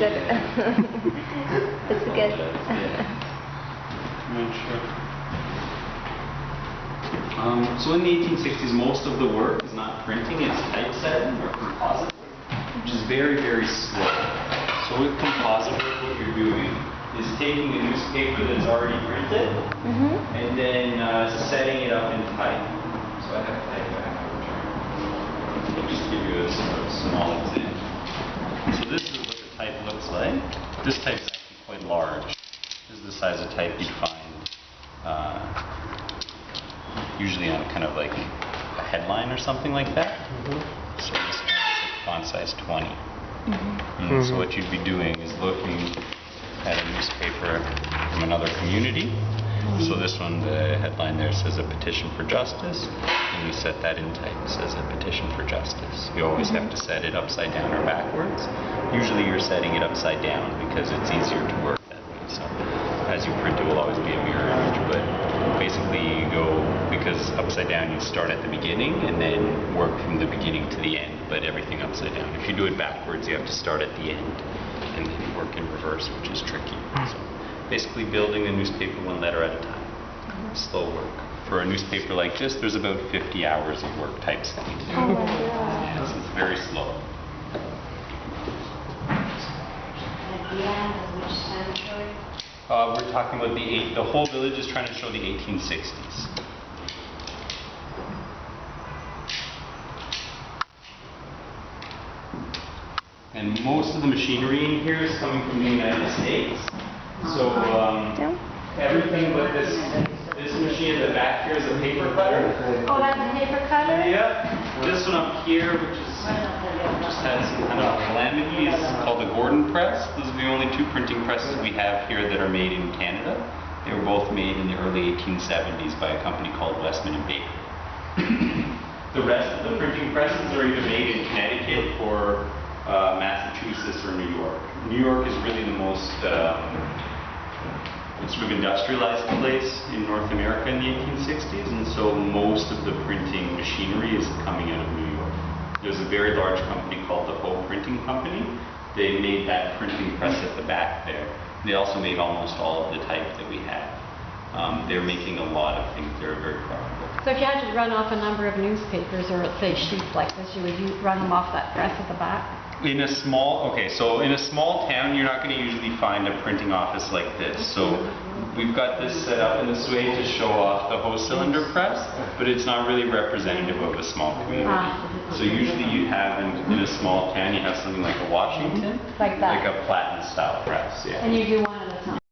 good. It's good. Not sure. So in the 1860s, most of the work is not printing, it's typesetting or composite work, which is very, very slow. So with composite work, what you're doing is taking a newspaper that's already printed and then setting it up in type. So I have type back. I'll just give you a sort of small example. So this is what the type looks like. This type is actually quite large. This is the size of type you'd find usually on kind of like a headline or something like that. So this one is like font size 20. So what you'd be doing is looking at a newspaper from another community. So this one, the headline there says a petition for justice, and you set that in type. It says a petition for justice. You always have to set it upside down or backwards. Usually you're setting it upside down because it's easier to work that way. So as you print, it will always be a mirror image, but basically you go, because upside down you start at the beginning and then work from the beginning to the end, but everything upside down. If you do it backwards, you have to start at the end and then work in reverse, which is tricky. So basically building a newspaper one letter at a time. Slow work. For a newspaper like this, there's about 50 hours of work typesetting. Oh my God. Yeah, so it's very slow. At the end of which century? We're talking about the whole village is trying to show the 1860s. And most of the machinery in here is coming from the United States. So everything but this machine at the back here is a paper cutter. Oh, that's a paper cutter? Yeah. This one up here, which is just had some kind of calamity, is called the Gordon press. Those are the only two printing presses we have here that are made in Canada. They were both made in the early 1870s by a company called Westman and Baker. The rest of the printing presses are either made in Connecticut or Massachusetts or New York. New York is really the most sort of industrialized place in North America in the 1860s, and so most of the printing machinery is coming out of New York. There's a very large company called the Hope Printing Company. They made that printing press at the back there. They also made almost all of the type that we have. They're making a lot of things. They're very profitable. So if you had to run off a number of newspapers or say sheets like this, you would run them off that press at the back? In a small, so in a small town, you're not going to usually find a printing office like this. So we've got this set up in this way to show off the hose cylinder press, but it's not really representative of a small community. So usually you have in a small town, you have something like a Washington, Like that. like a platen style press. Yeah. And you do one at a time.